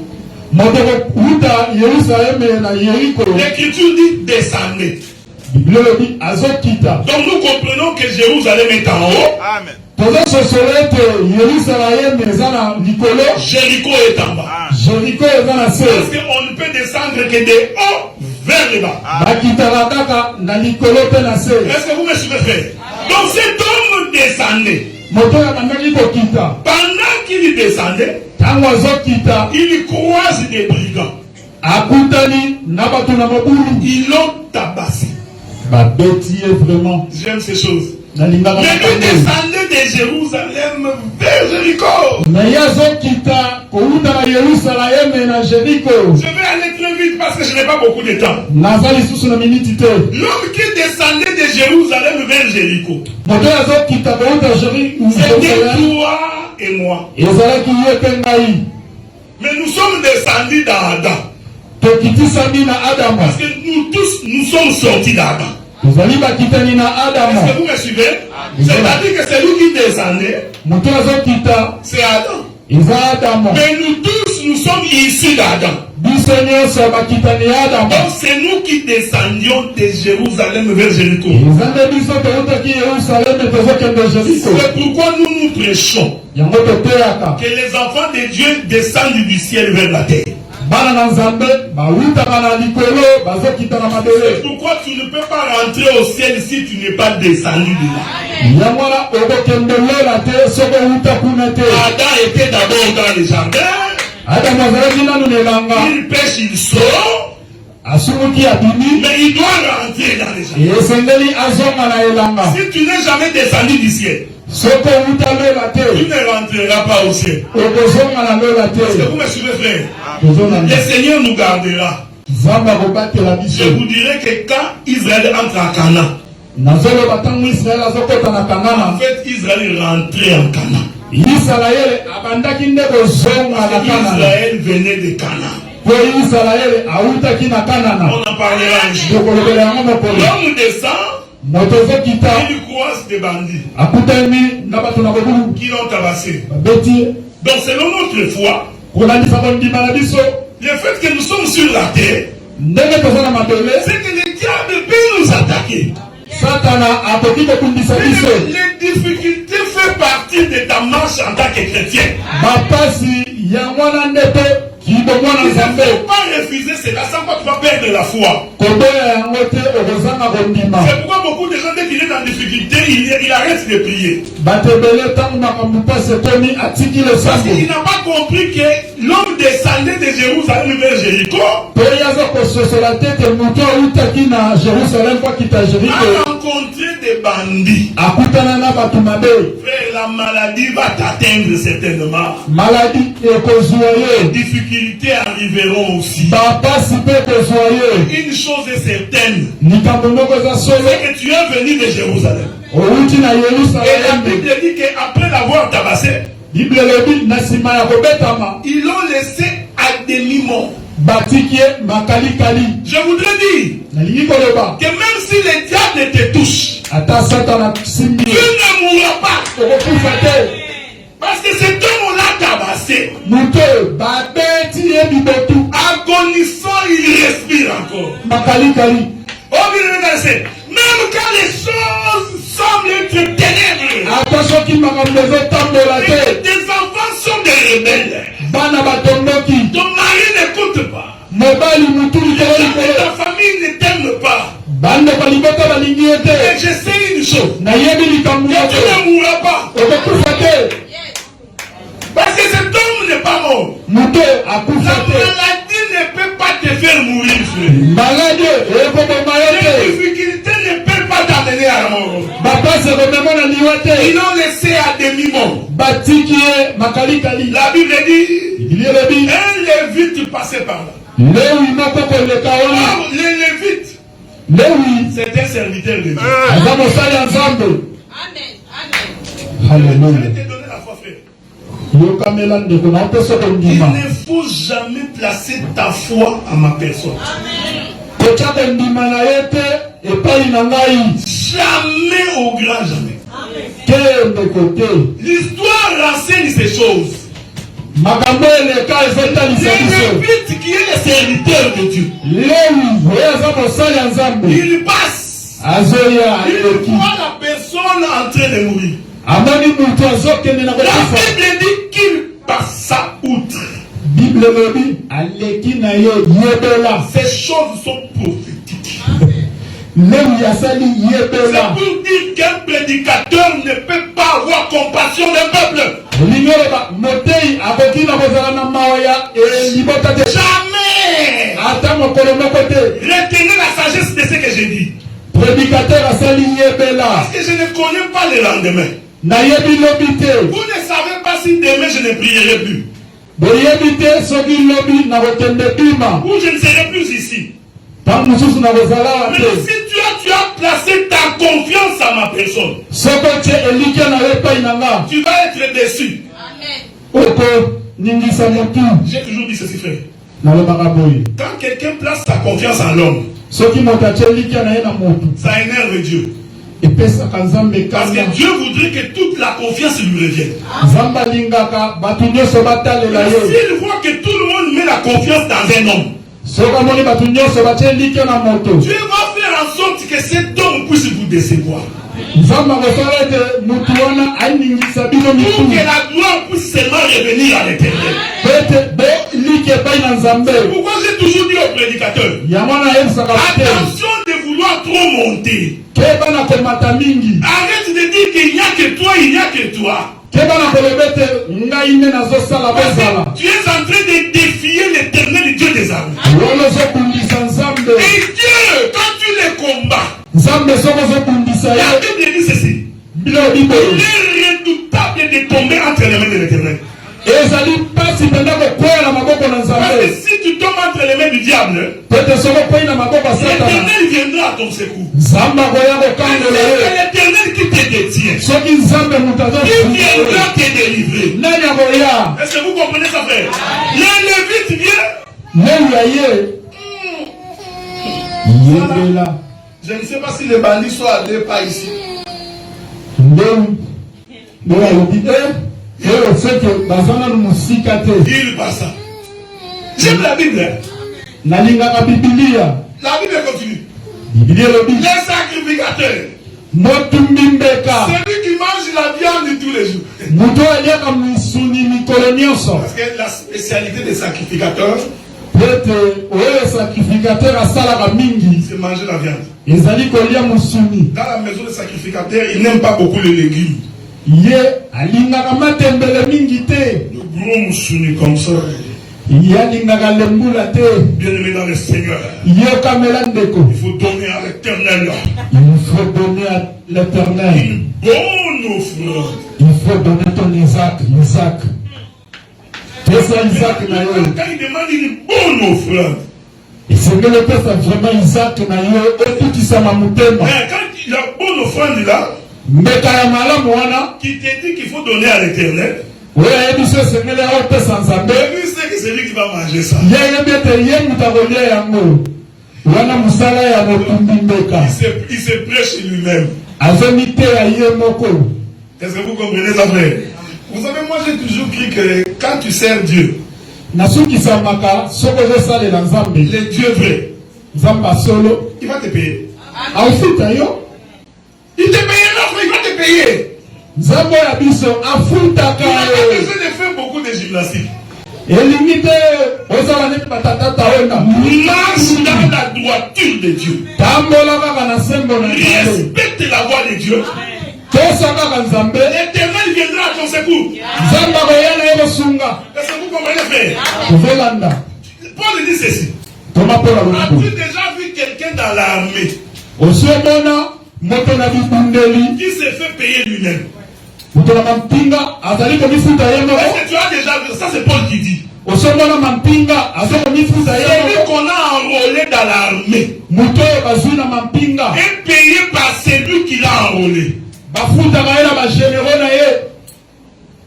L'écriture dit descendait. Donc nous comprenons que Jérusalem est en haut. Amen. Jéricho est en bas. Parce qu'on ne peut descendre que de haut vers le bas. Est-ce que vous me suivez, frère? Donc cet homme descendait. Pendant qu'il descendait, il croise des brigands. Ils l'ont tabassé. J'aime ces choses. Mais lui descendait de Jérusalem vers Jéricho. Je vais aller très vite parce que je n'ai pas beaucoup de temps. L'homme qui descendait de Jérusalem vers Jéricho, c'était toi et moi. Mais nous sommes descendus dans Adam. Parce que nous tous, nous sommes sortis d'Adam. Est-ce que vous me suivez? C'est-à-dire que celui qui descendait, c'est Adam. Mais nous tous, nous sommes issus d'Adam. Donc c'est nous qui descendions de Jérusalem vers Jéricho. C'est pourquoi nous nous prêchons que les enfants de Dieu descendent du ciel vers la terre. C'est pourquoi tu ne peux pas rentrer au ciel si tu n'es pas descendu de là. Adam était d'abord dans le jardin. Il pêche, il sort. Mais il doit rentrer dans le jardin. Si tu n'es jamais descendu du ciel, tu ne rentreras pas au ciel. Est-ce que vous me suivez, frère? Le Seigneur nous gardera. Je vous dirai que quand Israël entre à Canaan, en fait, Israël est rentré en Canaan. Israël venait de Canaan. On en parlera un jour. L'homme descend. Il croise des bandits qui l'ont tabassé. Donc selon notre foi, le fait que nous sommes sur la terre, c'est que le diable peut nous attaquer. Les difficultés font partie de ta marche en tant que chrétien. Il ne faut pas refuser cela, sans quoi tu vas perdre la foi. C'est pourquoi beaucoup de gens, dès qu'il est en difficulté, il arrête de prier. Parce qu'il n'a pas compris que l'homme descendait de Jérusalem vers Jéricho. A rencontré des bandits. Frère, la maladie va t'atteindre certainement. Les difficultés arriveront aussi. Une chose est certaine, c'est que tu es venu de Jérusalem. Et la Bible dit qu'après l'avoir tabassé, ils l'ont laissé à demi-mort. Je voudrais dire que même si les diables te touchent, tu ne mourras pas. Parce que cet homme-là tabassé, agonissant, il respire encore. Même quand les choses semblent être ténèbres, tes enfants sont des rebelles. Ton mari n'écoute pas. Ta famille ne t'aime pas. Et je sais une chose, que tu ne mourras pas. Parce que cet homme n'est pas mort. La maladie ne peut pas te faire mourir, frère. Les difficultés ne peuvent pas t'amener à la mort. ils l'ont laissé à demi-mort. La Bible dit, un lévite passait par là. Or, les lévites, c'est un serviteur de Dieu. Amen. Je vais te donner la foi, frère. Il ne faut jamais placer ta foi à ma personne. Jamais au grand jamais. L'histoire renseigne ces choses. Le but qui est le serviteur de Dieu, il passe. Il voit la personne en train de mourir. La Bible dit qu'il passa outre. Ces choses sont prophétiques. C'est pour dire qu'un prédicateur ne peut pas avoir compassion d'un peuple. Jamais. Retenez la sagesse de ce que j'ai dit. Parce que je ne connais pas le lendemain. Vous ne savez pas si demain je ne prierai plus. Ou je ne serai plus ici. Mais si tu as placé ta confiance à ma personne, tu vas être déçu. J'ai toujours dit ceci, frère. Quand quelqu'un place sa confiance en l'homme, ça énerve Dieu. Parce que Dieu voudrait que toute la confiance lui revienne. Mais s'il voit que tout le monde met la confiance dans un homme, Dieu va faire en sorte que cet homme puisse vous décevoir. Pour que la gloire puisse seulement revenir à l'Éternel. C'est pourquoi j'ai toujours dit aux prédicateurs, attention de vouloir trop monter. Arrête de dire qu'il n'y a que toi, il n'y a que toi. Parce que tu es en train de défier l'Éternel Dieu des armées. Et Dieu, quand tu les combats, la Bible dit ceci. Il est redoutable de tomber entre les mains de l'Éternel. Parce que si tu tombes entre les mains du diable, l'Éternel viendra à ton secours. C'est l'Éternel qui te détient. Il viendra te délivrer. Est-ce que vous comprenez ça, frère? Les Lévites viennent. Je ne sais pas si les bandits sont allés pas ici. Il passe. J'aime la Bible. La Bible continue. Les sacrificateurs. Celui qui mange la viande tous les jours. Parce que la spécialité des sacrificateurs, c'est manger la viande. Dans la maison des sacrificateurs, ils n'aiment pas beaucoup les légumes. Le gros moussouni comme ça. Bien-aimé dans le Seigneur, il faut donner à l'Éternel. Une bonne offrande. Il faut donner ton Isaac. Quand il demande une bonne offrande, et c'est que le père vraiment Isaac quand la bonne offrande là, qui te dit qu'il faut donner à l'Éternel, lui sait que c'est lui qui va manger ça. Il se prêche lui-même. Est-ce que vous comprenez ça, frère? Vous savez, moi j'ai toujours cru que quand tu sers Dieu, le Dieu vrai, il va te payer. Il te payera, il va te payer. Tu n'as pas besoin de faire beaucoup de gymnastique. Marche dans la droiture de Dieu. Respecte la voix de Dieu. L'Éternel viendra à ton secours. Est-ce que vous comprenez, frère? Paul dit ceci. As-tu déjà vu quelqu'un dans l'armée moto na bibundeli qui s'est fait payer lui-même. moto na mampinga azali komifuta ye moko. Est-ce que tu as déjà vu ça? C'est Paul qui dit. osomba na mampinga azali komifuta ye Celui moko. qu'on a enrôlé dans l'armée moto oyo bazwi na mampinga est payé par celui qui l'a enrôlé. bafutaka ye na bagénéraux na ye.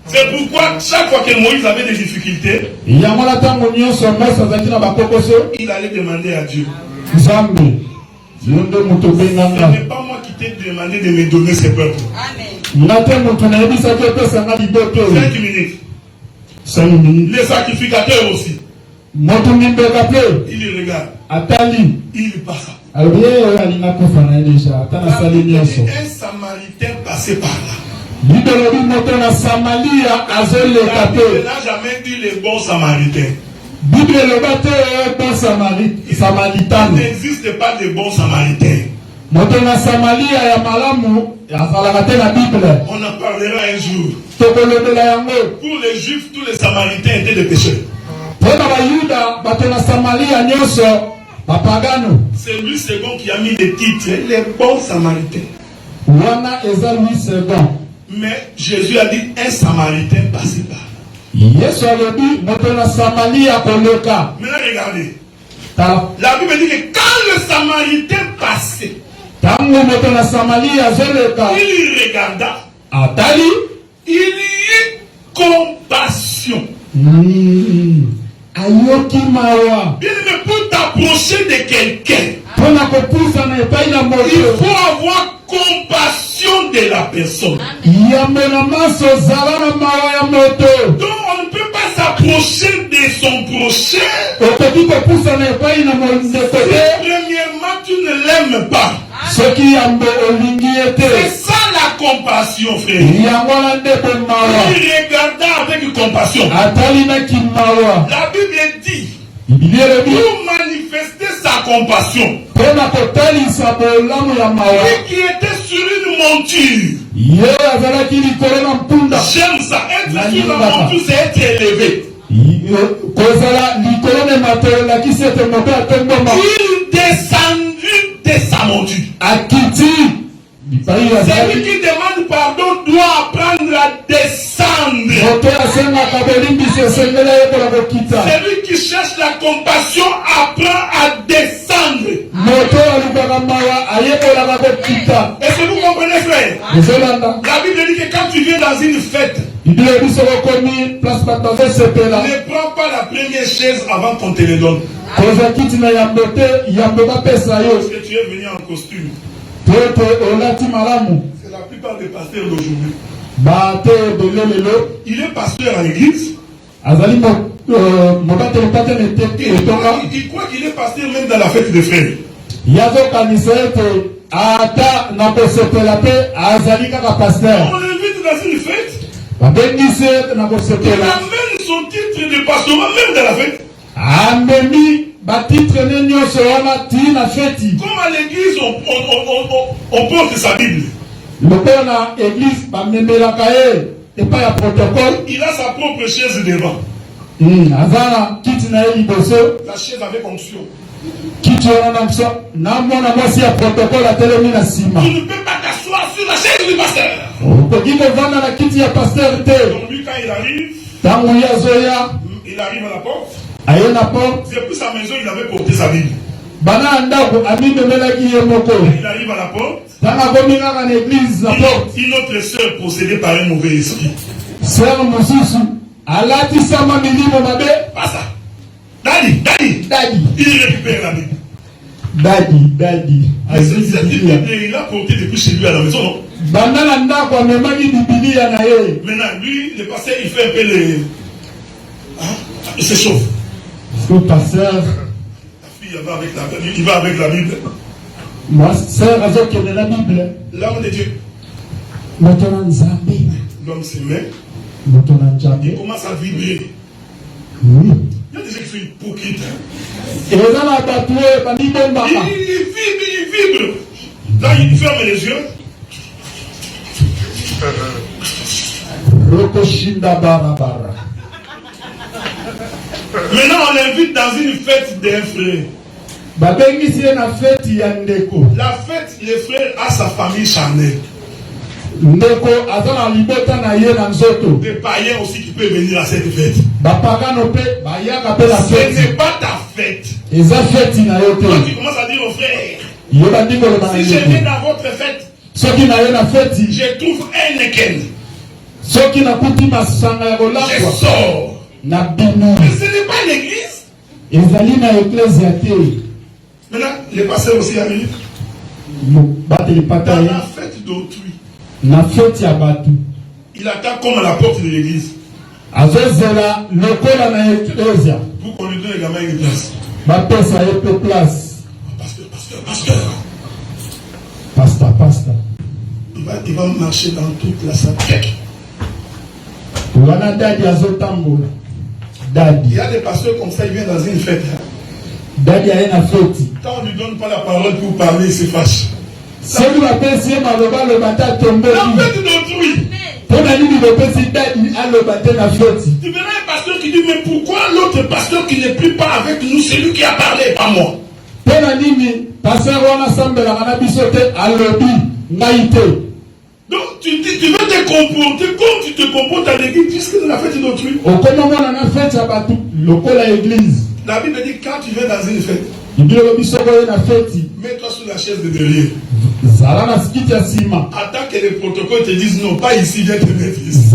C'est pourquoi chaque fois que Moïse avait des difficultés, yango na ntango nyonso mose azalaki na bakokoso il allait demander à Dieu. nzambe yo nde moto Ce obenganga. n'est pas moi qui t'ai demandé de me donner ce peuple. nga te moto nayebisaki opesanga liboto 5 minutes. 5 minutes. Les sacrificateurs aussi. moto mimbeka mpe Il regarde. atali Il passe. alobi ye oyo alinga kufa na ye deja ata nasali nyonso. Un Samaritain passé par là. bible elobi moto na samalia azoleka La Bible te. n'a jamais dit les bons Samaritains. bible eloba te bon Il samaritano. n'existe pas de bons Samaritains. moto na samalia ya malamu azalaka te na bible. On en parlera un jour. tokolobela yango. Pour les Juifs, tous les Samaritains étaient des pécheurs. mpo na bayuda bato na samalia nyonso bapagano. C'est lui second qui a mis les titres, les bons Samaritains. wana eza lui second. Mais Jésus a dit un Samaritain passé par là. yesu alobi moto na samalia koleka. Maintenant regardez. Ta La Bible dit que quand le Samaritain passait, ntango moto na samalia azoleka il regarda, atali. il y eut compassion. ayoki mawa. Bien aimé, pour t'approcher de quelqu'un, mpo na kopusana epai na il moto. faut avoir compassion de la personne. yambo na maso ozala na mawa ya moto. Donc on ne peut pas s'approcher de son prochain. okoki kopusana epai na mondeko Si te premièrement tu ne l'aimes pas. soki yambo olingi ye C'est te. ça la compassion, frère. yango wana ndeko mawa. Il regarda avec compassion. atalinaki mawa. La Bible dit, bibili elobi pour manifester sa compassion, mpo na kotalisa bolamu ya mawa. lui qui était sur une monture. ye azalaki likolo na mpunda. J'aime ça. Être sur la monture, c'est être élevé. kozala likolo na matelo elakisi ete moto atomboma. Il descendit de sa monture. akiti bipai Celui azalaki. qui demande pardon doit apprendre à descendre. moto asengaka bolimbisi esengela yekola kokita. Celui qui cherche la compassion apprend à descendre. moto alukaka mawa ayekolaka kokita. Est-ce que vous comprenez, frère? ezolanda. La Bible dit que quand tu viens dans une fête, biblia ebiso kokomi place bato bazosepela. ne prends pas la première chaise avant qu'on te le donne. kozwa kiti na yambo te yambo bapesa Parce yo. que tu es venu en costume. po ete olati malamu. C'est la plupart des pasteurs d'aujourd'hui. bate ebele lelo. Il est pasteur à l'église. azali mobateli patene etonga. Il croit qu'il est pasteur même dans la fête des frères. yazokanisa ete ata na kosepela te azali kaka paster. On l'invite dans une fête. babengisi ete na Il kosepela. amène son titre de pastorat même dans la fête. amemi batitre ne nyonso wana ti na feti. Comme à l'église, on porte sa Bible. lokola na église bamemelaka ye epai ya protocole. Il a sa propre chaise devant. aza na kiti na ye liboso. La chaise avec onction. kiti wana na biso namona mwasi ya protocole atelemi na nsima. Tu ne peux pas t'asseoir sur la chaise du pasteur. okoki kovanda na kiti ya paster te. Donc lui, quand il arrive, ntango ye azoya il arrive à la porte. aye na porte. Depuis sa maison, il avait porté sa Bible. bana ya ndako amimemelaki ye moko. Il arrive à la porte. ntango akomi kaka na église na porte. Une autre sœur possédée par un mauvais esprit. sere mosusu alatisama milimo mabe. Pas ça. Daddy. dadi Il récupère la Bible. dadi Mais cette Bible, il l'a portée depuis chez lui à la maison, non? banda na ndako amemaki bibilia na ye. Maintenant, lui, le pasteur, il fait un peu les. Il s'échauffe. so pasteur La fille, elle va avec la Bible. Il va avec la Bible. moi sere azokende na bible. L'homme de Dieu. moto na nzambe. L'homme se met. moto na Il nzambe. commence à vibrer. oui. Il y a des gens qui sont hypocrites. eza na bato oyo bamibombaka. Il vibre. Là, il ferme les yeux. rokoshinda barabara. Maintenant, on l'invite dans une fête d'un frère. La fête, les frères a sa famille charnelle. Des païens aussi qui peuvent venir à cette fête. Ce n'est pas ta fête. Quand tu commences à dire aux frères, si je viens dans votre fête, je trouve un eken. Je sors. Mais ce n'est pas l'église. Maintenant, les pasteurs aussi arrivent. Dans la fête d'autrui, il attend comme à la porte de l'église. Pour qu'on lui donne également une place. Pasteur. Il va marcher dans toute la salle. Il y a des pasteurs comme ça, ils viennent dans une fête. Quand on ne lui donne pas la parole pour parler, il se fâche. La fête d'autrui. Tu verras un pasteur qui dit, mais pourquoi l'autre pasteur qui n'est plus pas avec nous, c'est lui qui a parlé, pas moi. Donc tu veux te comporter comme tu te comportes à l'église puisque c'est la fête d'autrui. La Bible dit quand tu viens dans une fête, mets-toi sous la chaise de derrière. Attends que les protocoles te disent non, pas ici, viens te mettre ici.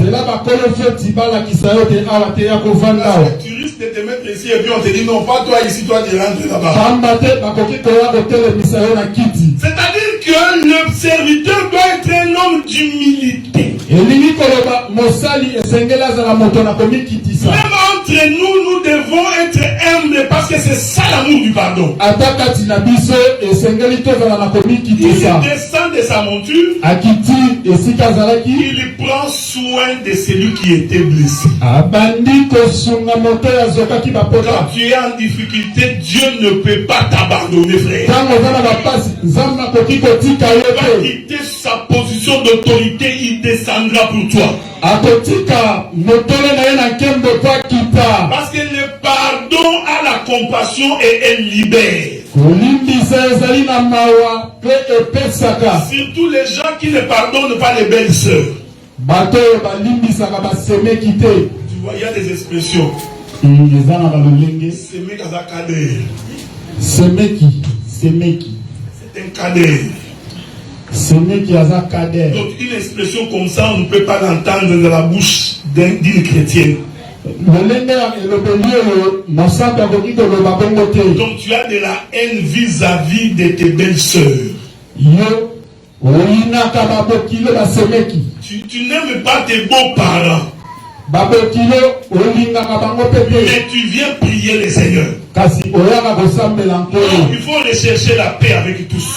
Tu risques de te mettre ici et puis on te dit non, pas toi ici, toi tu rentres là-bas. C'est-à-dire que le serviteur doit être un homme d'humilité. Même entre nous, nous devons être humbles parce que c'est ça l'amour du pardon. Il descend de sa monture. Il prend soin de celui qui était blessé. Quand tu es en difficulté, Dieu ne peut pas t'abandonner, frère. Il va quitter sa position d'autorité, il descendra pour toi. Parce que le pardon a la compassion et elle libère. Surtout les gens qui ne pardonnent pas les belles sœurs. Tu vois, il y a des expressions. C'est un cadet. Donc une expression comme ça, on ne peut pas l'entendre de la bouche d'une chrétienne. Donc tu as de la haine vis-à-vis de tes belles sœurs. Tu n'aimes pas tes beaux-parents. Mais tu viens prier le Seigneur. Il faut rechercher la paix avec tous.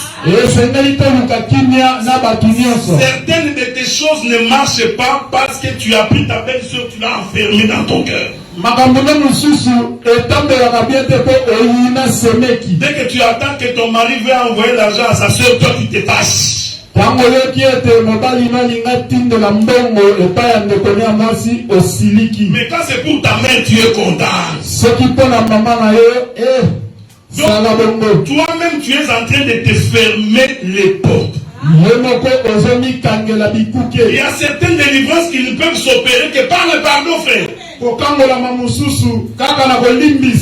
Certaines de tes choses ne marchent pas parce que tu as pris ta belle soeur, tu l'as enfermée dans ton cœur. Dès que tu attends que ton mari veuille envoyer l'argent à sa soeur, toi tu te fâches. Mais quand c'est pour ta mère, tu es content. Donc, toi-même, tu es en train de te fermer les portes. Il y a certaines délivrances qui ne peuvent s'opérer que par le pardon, frère.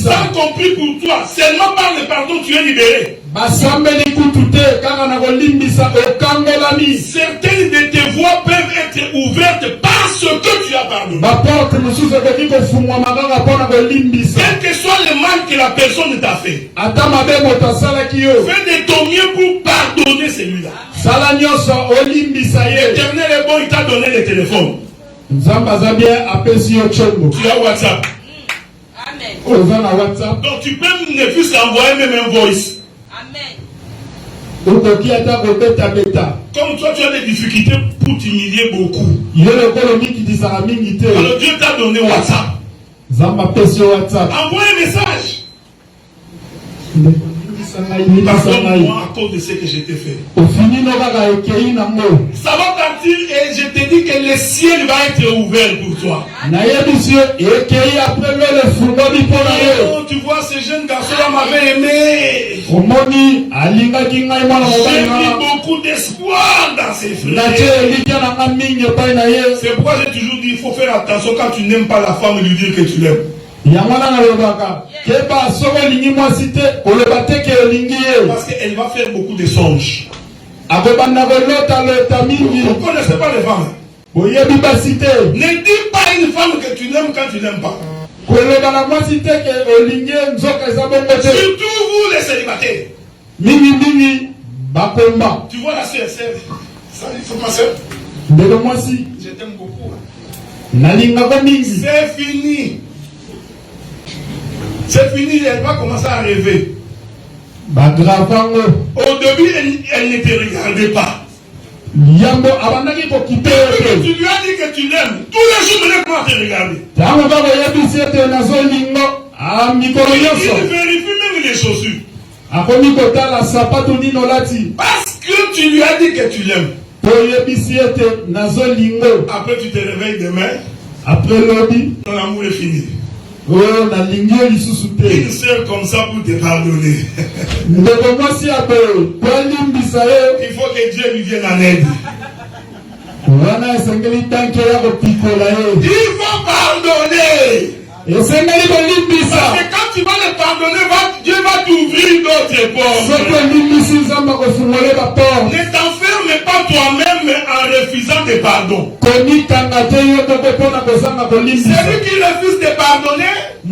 Sans compris pour toi, seulement par le pardon tu es libéré. Certaines de tes voies peuvent être ouvertes parce que tu as pardonné. Quel que soit le mal que la personne t'a fait, fais de ton mieux pour pardonner celui-là. L'Éternel est bon, il t'a donné le téléphone. Tu as WhatsApp. Amen. Donc tu peux ne plus envoyer même un voice. Amen. Comme toi tu as des difficultés pour t'humilier beaucoup. Alors Dieu t'a donné WhatsApp. Envoie un message. Pardonne-moi à cause de ce que je t'ai fait. Ça va partir et je te dis que le ciel va être ouvert pour toi. Oh, tu vois, ce jeune garçon-là m'avait aimé. J'ai mis beaucoup d'espoir dans ses frères. C'est pourquoi j'ai toujours dit, il faut faire attention quand tu n'aimes pas la femme, lui dire que tu l'aimes. Parce qu'elle va faire beaucoup de songes. Vous ne connaissez pas les femmes. Ne dis pas une femme que tu n'aimes quand tu n'aimes pas. Surtout vous les célibataires. Tu vois la sœur, salut, c'est ma sœur. Je t'aime beaucoup. C'est fini. C'est fini, elle va commencer à rêver. Au début, elle ne te regardait pas. Tu lui as dit que tu l'aimes. Tous les jours, elle va te regarder. Il vérifie même les chaussures. Parce que tu lui as dit que tu l'aimes. Après, tu te réveilles demain. Ton amour est fini. Une sœur comme ça pour te pardonner. Il faut que Dieu lui vienne en aide. Il faut pardonner. Parce que quand tu vas le pardonner, Dieu va t'ouvrir d'autres portes. Ne t'enferme pas toi-même en refusant de pardon. Celui qui refuse de pardonner, il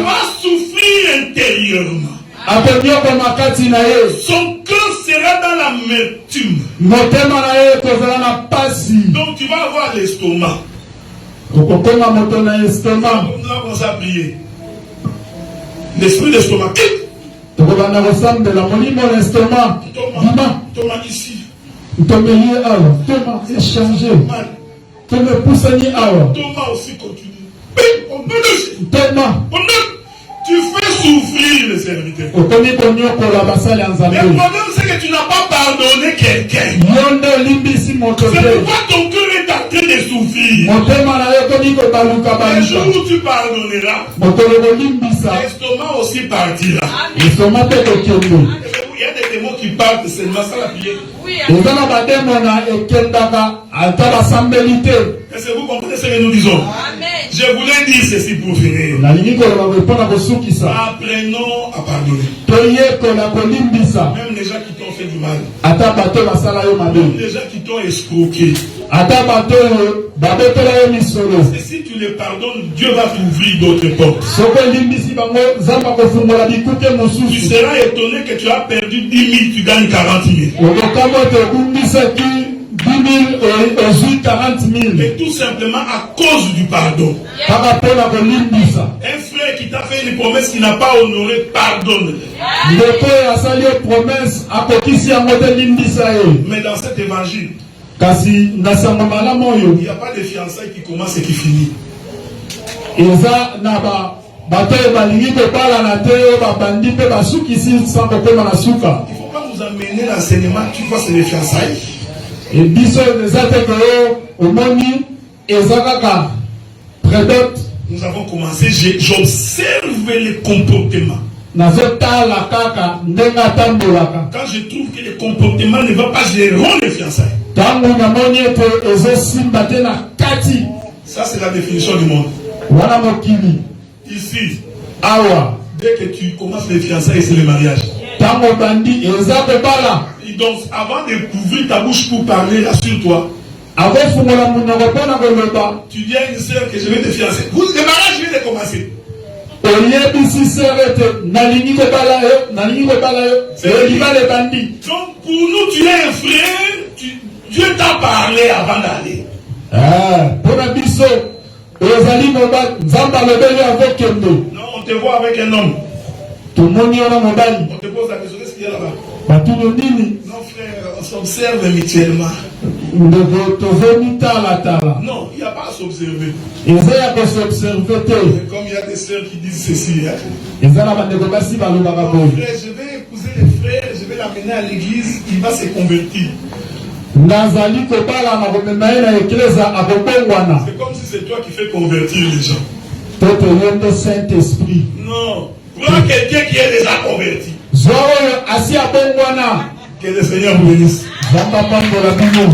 va souffrir intérieurement. Son cœur sera dans l'amertume. Donc tu vas avoir l'estomac. On va commencer à prier. L'esprit d'estomac. Thomas ici. Thomas aussi continue. Tu fais souffrir les serviteurs. Le problème c'est que tu n'as pas pardonné quelqu'un. C'est pourquoi ton cœur est en train de souffrir. Le jour où tu pardonneras, l'estomac aussi partira. Il y a des démons qui partent seulement sans la prière. Est-ce que vous comprenez ce que nous disons? Je voulais dire ceci pour finir. Apprenons à pardonner. Même les gens qui t'ont fait du mal. Même les gens qui t'ont escroqué. Et si tu les pardonnes, Dieu va t'ouvrir d'autres portes. Tu seras étonné que tu as perdu 10 000, tu gagnes 40 000. Et tout simplement à cause du pardon. Un frère qui t'a fait une promesse qu'il n'a pas honorée, pardonne. Mais dans cet évangile, il n'y a pas de fiançailles qui commence et qui finit. Il ne faut pas nous amener l'enseignement, tu vois, c'est les fiançailles. Nous avons commencé, j'observe les comportements. Quand je trouve que le comportement ne va pas, je romps les fiançailles. Ça, c'est la définition du monde. Ici, dès que tu commences les fiançailles, c'est le mariage. Donc, avant de couvrir ta bouche pour parler, assure-toi. Tu dis à une sœur que je vais te fiancer. Le mariage vient de commencer. Donc, pour nous, tu es un frère. Dieu t'a parlé avant d'aller. Non, on te voit avec un homme. On te pose la question, qu'est-ce qu'il y a là-bas? Non frère, on s'observe mutuellement. Non, il n'y a pas à s'observer. Ils ont s'observer. Et comme il y a des sœurs qui disent ceci, hein? Ils ont la bande de Bassi par le Non, Bagabo. frère, je vais épouser les frères, je vais l'amener à l'église, il va se convertir. Nazali Kopala na Romemaina Ekleza Abobongwana. C'est comme si c'est toi qui fais convertir les gens. Toto Yondo Saint-Esprit. Non. Voilà quelqu'un qui est déjà converti. Zoro Asi Abongwana. Que le Seigneur vous bénisse. Zamba Mango la Bibo.